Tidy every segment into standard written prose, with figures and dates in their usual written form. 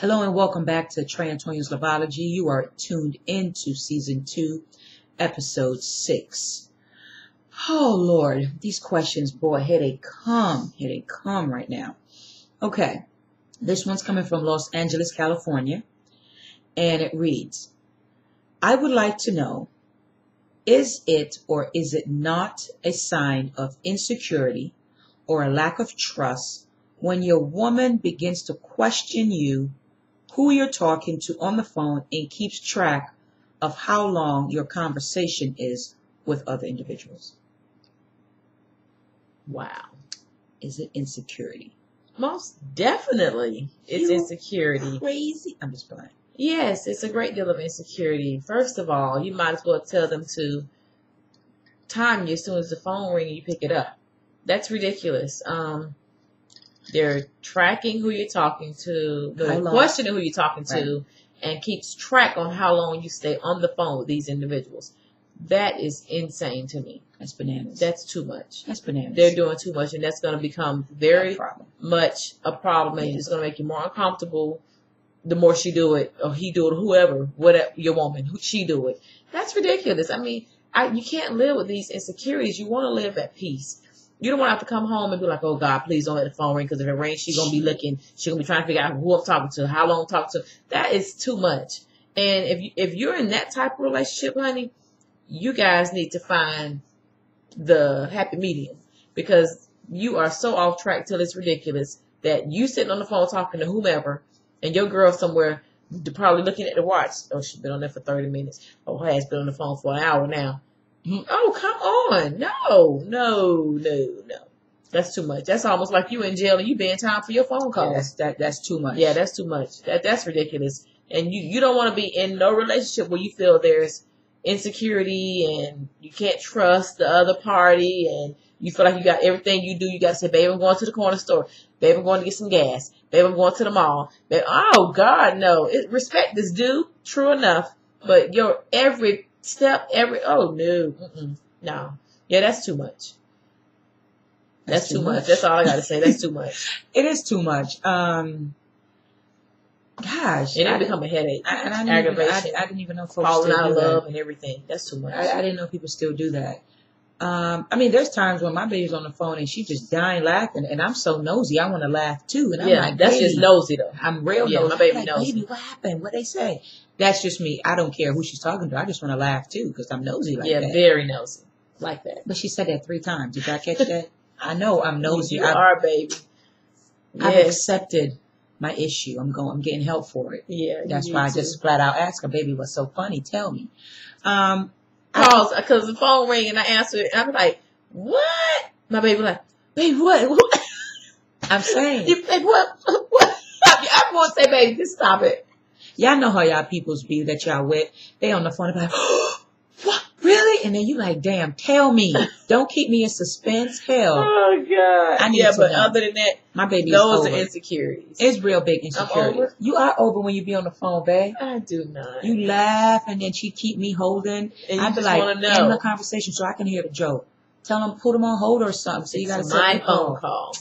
Hello and welcome back to Trey and Tonya's Loveology. You are tuned into Season 2, Episode 6. Oh, Lord, these questions, boy, here they come right now. Okay, this one's coming from Los Angeles, California, and it reads, I would like to know, is it or is it not a sign of insecurity or a lack of trust when your woman begins to question you, who you're talking to on the phone, and keeps track of how long your conversation is with other individuals? Wow. Is it insecurity? Most definitely it's insecurity. Crazy. I'm just playing. Yes, it's a great deal of insecurity. First of all, you might as well tell them to time you as soon as the phone rings and you pick it up. That's ridiculous. They're tracking who you're talking to, they're questioning who you're talking to, and keeps track on how long you stay on the phone with these individuals. That is insane to me. That's bananas. That's too much. That's bananas. They're doing too much, and that's going to become very much a problem, and it's going to make you more uncomfortable the more she do it, or he do it, whoever, whatever, your woman, she do it. That's ridiculous. I mean, you can't live with these insecurities. You want to live at peace. You don't want to have to come home and be like, oh, God, please don't let the phone ring, because if it rings, she's going to be looking. She's going to be trying to figure out who I'm talking to, how long I'm talking to. That is too much. And if you're in that type of relationship, honey, you guys need to find the happy medium, because you are so off track till it's ridiculous that you sitting on the phone talking to whomever, and your girl somewhere probably looking at the watch. Oh, she's been on there for 30 minutes. Oh, her ass been on the phone for an hour now. Oh, come on. No. That's too much. That's almost like you in jail and you being time for your phone calls. Yeah, that's too much. Yeah, that's too much. That's ridiculous. And you don't want to be in no relationship where you feel there's insecurity and you can't trust the other party, and you feel like you got everything you do. You got to say, babe, I'm going to the corner store. Babe, I'm going to get some gas. Babe, I'm going to the mall. Babe, oh, God, no. Respect is due. True enough. But your every step, oh, no. No. Yeah, that's too much. That's too much. That's all I got to say. That's too much. It is too much. Gosh. And it become a headache. Aggravation. I didn't even know folks falling still out of do love that. and everything. That's too much. I didn't know people still do that. I mean, there's times when my baby's on the phone and she's just dying laughing, and I'm so nosy, I want to laugh too. And I'm like, that's just nosy though. I'm real nosy. My baby like, nosy. Baby, what happened? What they say? That's just me. I don't care who she's talking to. I just want to laugh too, because I'm nosy like that. Yeah, very nosy. Like that. But she said that 3 times. Did y'all catch that? I know I'm nosy. You are, baby. I've accepted my issue. I'm getting help for it. Yeah. That's why I just flat out ask her, baby, what's so funny? Tell me. Pause, because the phone rang and I answered it, and I'm like, what? My baby like, baby, what? I'm saying. What? I want to say, baby, just stop it. Y'all know how y'all peoples be that y'all with. They on the phone and be like, what? Really? And then you like, damn, tell me. Don't keep me in suspense. Hell. Oh, God. I need to but know. Other than that, my baby those is over. are insecurities. It's real big insecurity. I'm over. You are over when you be on the phone, babe. I do not. You laugh and then she keep me holding. And I'd be like, end the conversation so I can hear the joke. Tell them, put them on hold or something. So you got to set my the phone call.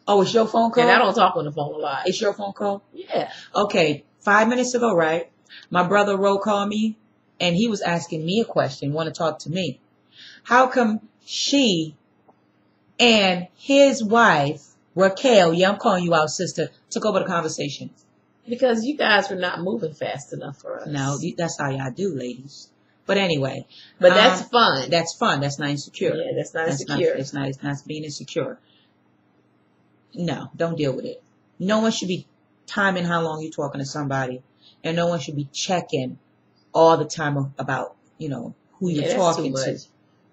Oh, it's your phone call? And I don't talk on the phone a lot. It's your phone call? Yeah. Okay. 5 minutes ago, right? My brother roll called me, and he was asking me a question, want to talk to me. How come she and his wife, Raquel, yeah, I'm calling you out, sister, took over the conversation? Because you guys were not moving fast enough for us. No, that's how y'all do, ladies. But anyway. But that's fun. That's fun. That's not insecure. Yeah, that's not insecure. It's not being insecure. No, don't deal with it. No one should be timing how long you're talking to somebody. And no one should be checking all the time about, who you're talking to.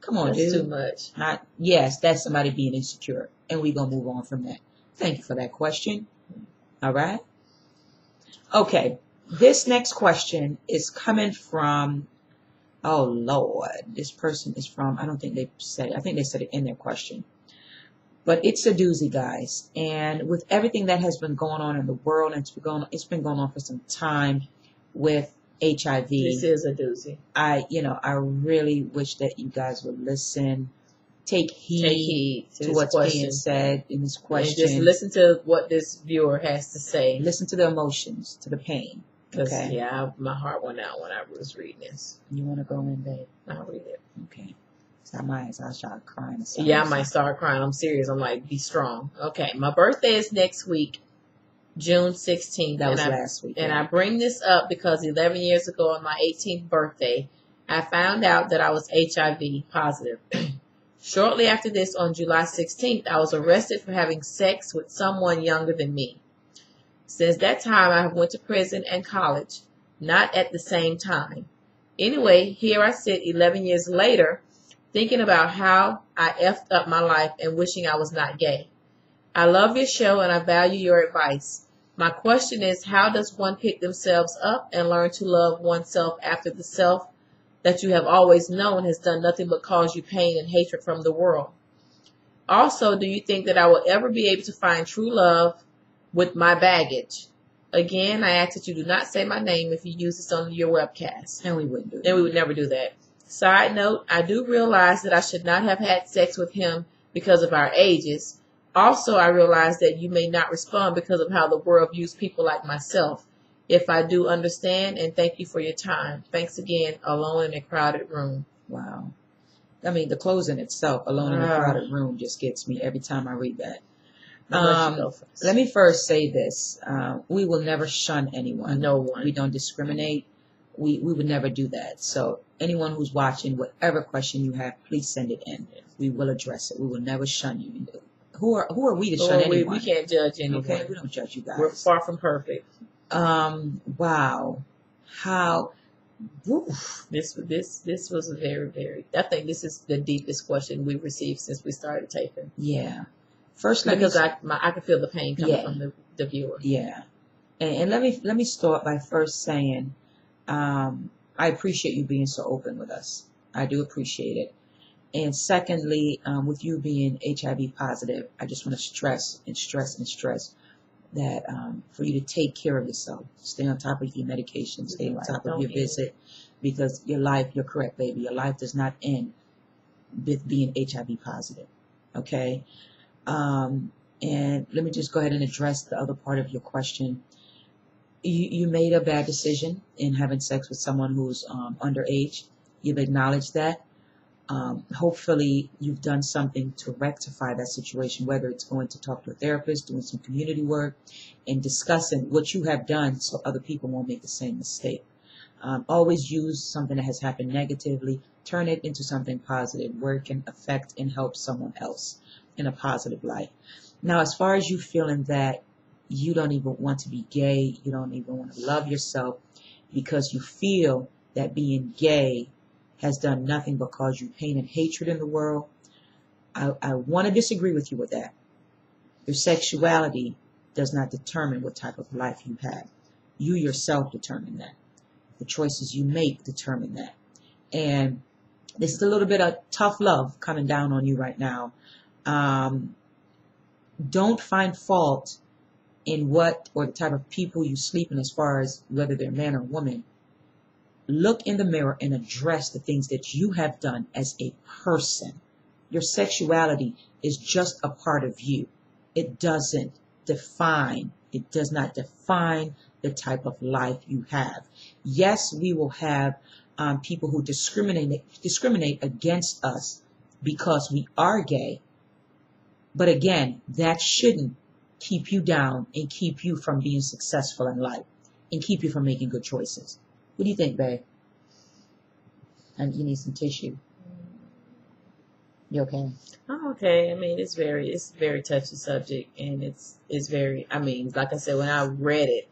Come on, dude. That's too much. Yes, that's somebody being insecure. And we're going to move on from that. Thank you for that question. All right. Okay. This next question is coming from, oh, Lord. This person is from, I think they said it in their question. But it's a doozy, guys. And with everything that has been going on in the world, and it's been going on for some time with HIV. This is a doozy. I really wish that you guys would listen. take heed to what's being said in this question. And just listen to what this viewer has to say. Listen to the emotions, to the pain. Okay. Yeah, my heart went out when I was reading this. You want to go in, babe? I'll read it. Okay. So I'll start crying. Yeah, I might start crying. I'm serious. I'm like, be strong. Okay. My birthday is next week, June 16th. That was last week. And I bring this up because 11 years ago on my 18th birthday, I found out that I was HIV positive. Shortly after this, on July 16th, I was arrested for having sex with someone younger than me. Since that time, I have went to prison and college, not at the same time. Anyway, here I sit 11 years later, thinking about how I effed up my life and wishing I was not gay. I love your show and I value your advice. My question is, how does one pick themselves up and learn to love oneself after the self that you have always known has done nothing but cause you pain and hatred from the world? Also, do you think that I will ever be able to find true love with my baggage? Again, I ask that you do not say my name if you use this on your webcast. And we wouldn't do that. And we would never do that. Side note, I do realize that I should not have had sex with him because of our ages. Also, I realize that you may not respond because of how the world views people like myself. If I do understand, and thank you for your time. Thanks again, alone in a crowded room. Wow. I mean, the closing itself, alone in a crowded room, just gets me every time I read that. Let me first say this. We will never shun anyone. No one. We don't discriminate. We would never do that. So anyone who's watching, whatever question you have, please send it in. We will address it. We will never shun you. Who are we to shun anyone? We can't judge anyone. Okay, we don't judge you guys. We're far from perfect. Wow. How? Woof. This was a very, very. I think this is the deepest question we've received since we started taping. Yeah. First, because I can feel the pain coming from the viewer. Yeah. And let me start by first saying, I appreciate you being so open with us. I do appreciate it. And secondly, with you being HIV positive, I just want to stress that for you to take care of yourself, stay on top of your medication, stay on top of your visit, because you're correct, baby. Your life does not end with being HIV positive. Okay? And let me just go ahead and address the other part of your question. You made a bad decision in having sex with someone who's underage. You've acknowledged that. Hopefully you've done something to rectify that situation, whether it's going to talk to a therapist, doing some community work, and discussing what you have done so other people won't make the same mistake. Always use something that has happened negatively, turn it into something positive where it can affect and help someone else in a positive light. Now, as far as you feeling that you don't even want to be gay, you don't even want to love yourself because you feel that being gay has done nothing but cause you pain and hatred in the world, I want to disagree with you with that. Your sexuality does not determine what type of life you have. You yourself determine that. The choices you make determine that. And this is a little bit of tough love coming down on you right now. Don't find fault in what or the type of people you sleep in as far as whether they're man or woman. Look in the mirror and address the things that you have done as a person. Your sexuality is just a part of you. It does not define the type of life you have. Yes, we will have people who discriminate against us because we are gay. But again, that shouldn't keep you down and keep you from being successful in life and keep you from making good choices. What do you think, babe? And you need some tissue. You okay? I'm okay. I mean, it's a very touchy subject, and it's very. I mean, like I said, when I read it,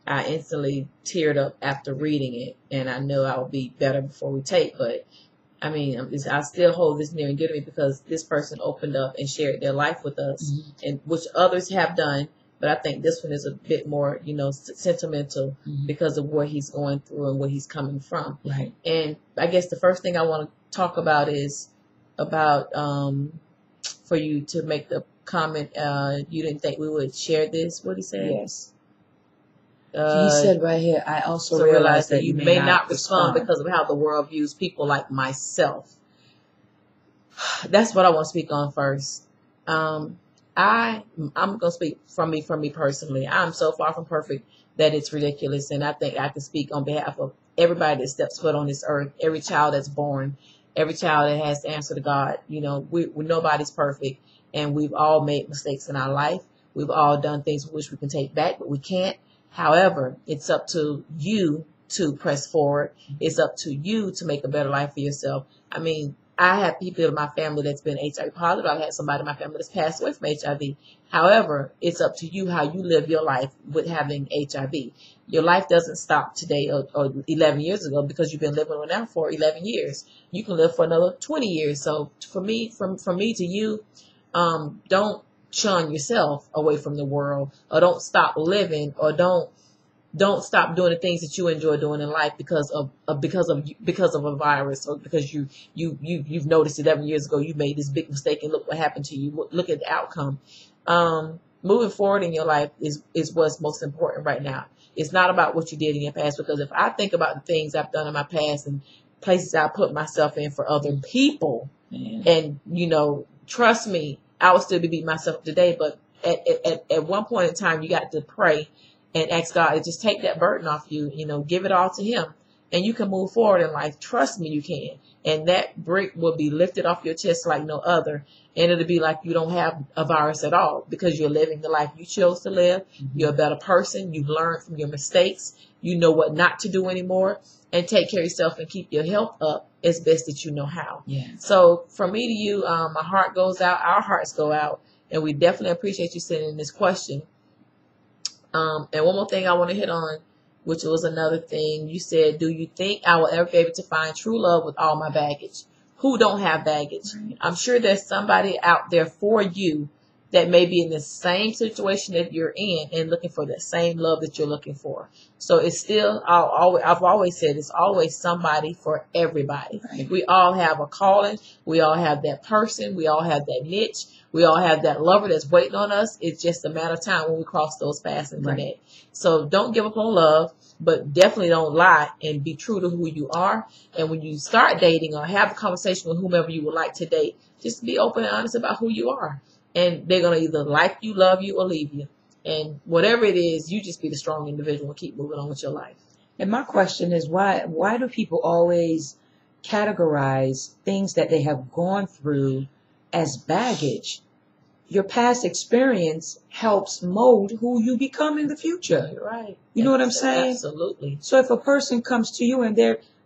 I instantly teared up after reading it, and I know I'll be better before we tape. But I mean, I still hold this near and dear to me because this person opened up and shared their life with us, and which others have done. But I think this one is a bit more, sentimental because of what he's going through and where he's coming from. Right. And I guess the first thing I want to talk about is about for you to make the comment. You didn't think we would share this. What he said? Yes. He said right here, I also realized that you may not respond because of how the world views people like myself. That's what I want to speak on first. I'm going to speak from me personally. I'm so far from perfect that it's ridiculous. And I think I can speak on behalf of everybody that steps foot on this earth, every child that's born, every child that has to answer to God. You know, nobody's perfect, and we've all made mistakes in our life. We've all done things we wish we can take back, but we can't. However, it's up to you to press forward. It's up to you to make a better life for yourself. I mean, I have people in my family that's been HIV positive. I've had somebody in my family that's passed away from HIV. However, it's up to you how you live your life with having HIV. Your life doesn't stop today or 11 years ago because you've been living with now for 11 years. You can live for another 20 years. So for me, from me to you, don't shun yourself away from the world, or don't stop living, or don't stop doing the things that you enjoy doing in life because of a virus, or because you've noticed 11 years ago you made this big mistake and look what happened to you. Look at the outcome. Moving forward in your life is what's most important right now. It's not about what you did in your past, because if I think about the things I've done in my past and places I put myself in for other people, and trust me, I would still be beating myself up today. But at one point in time, you got to pray and ask God to just take that burden off you, give it all to Him, and you can move forward in life. Trust me, you can. And that brick will be lifted off your chest like no other. And it'll be like you don't have a virus at all, because you're living the life you chose to live. Mm-hmm. You're a better person. You've learned from your mistakes. You know what not to do anymore, and take care of yourself and keep your health up as best that you know how. Yeah. So from me to you, my heart goes out. Our hearts go out. And we definitely appreciate you sending this question. And one more thing I want to hit on, which was another thing. You said, do you think I will ever be able to find true love with all my baggage? Who don't have baggage? Right. I'm sure there's somebody out there for you that may be in the same situation that you're in and looking for that same love that you're looking for. So it's still, I've always said, it's always somebody for everybody. Right. We all have a calling. We all have that person. We all have that niche. We all have that lover that's waiting on us. It's just a matter of time when we cross those paths and connect. Right. So don't give up on love, but definitely don't lie, and be true to who you are. And when you start dating or have a conversation with whomever you would like to date, just be open and honest about who you are. And they're going to either like you, love you, or leave you. And whatever it is, you just be the strong individual and keep moving on with your life. And my question is, why do people always categorize things that they have gone through as baggage? Your past experience helps mold who you become in the future. You're right. You know what I'm saying? Absolutely. So if a person comes to you and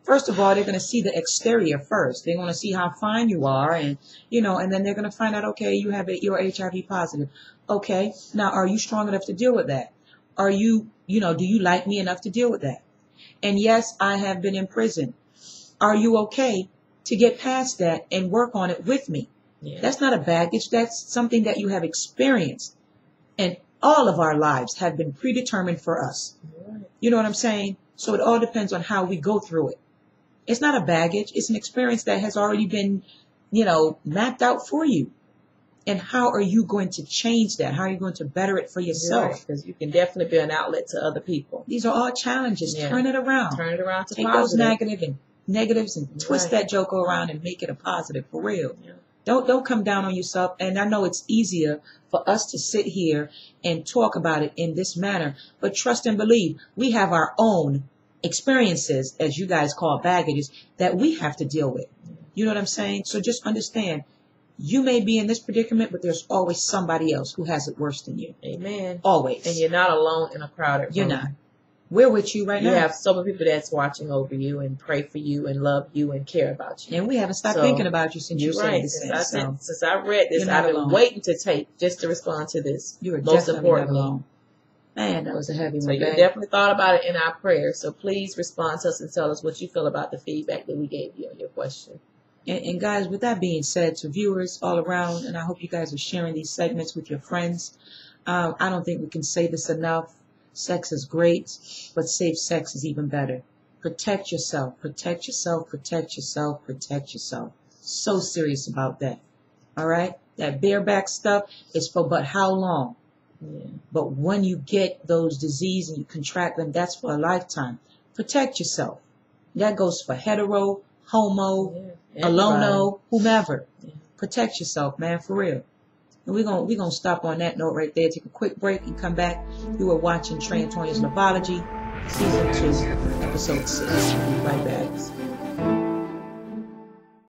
first of all, they're going to see the exterior first. They're going to see how fine you are, and then they're going to find out, okay, you're HIV positive. Okay, now are you strong enough to deal with that? Are you, do you like me enough to deal with that? And yes, I have been in prison. Are you okay to get past that and work on it with me? Yeah. That's not a baggage. That's something that you have experienced. And all of our lives have been predetermined for us. Right. You know what I'm saying? So it all depends on how we go through it. It's not a baggage. It's an experience that has already been, mapped out for you. And how are you going to change that? How are you going to better it for yourself? Because you can definitely be an outlet to other people. These are all challenges. Yeah. Turn it around. Turn it around to Take positive. Those negatives and twist that joker around and make it a positive for real. Yeah. Don't come down on yourself. And I know it's easier for us to sit here and talk about it in this manner, but trust and believe, we have our own experiences, as you guys call baggages, that we have to deal with. You know what I'm saying? So just understand, you may be in this predicament, but there's always somebody else who has it worse than you. Amen. Always. And you're not alone in a crowded room. You're not. We're with you right now. You have so many people that's watching over you and pray for you and love you and care about you. And we haven't stopped thinking about you since you said this. Since I read this, I've been waiting to take just to respond to this. You were most importantly not alone. Man, that was a heavy one. So you definitely thought about it in our prayers. So please respond to us and tell us what you feel about the feedback that we gave you on your question. And guys, with that being said, to viewers all around, and I hope you guys are sharing these segments with your friends. I don't think we can say this enough. Sex is great, but safe sex is even better. Protect yourself, protect yourself, protect yourself, protect yourself. So serious about that. All right? That bareback stuff is for but how long? Yeah. But when you get those diseases and you contract them, that's for a lifetime. Protect yourself. That goes for hetero, homo, alono, whomever. Yeah. protect yourself, man, for real. And we're gonna stop on that note right there. Take a quick break and come back. You are watching Trey and Tonya's Loveology, Season 2, Episode 6. We'll be right back.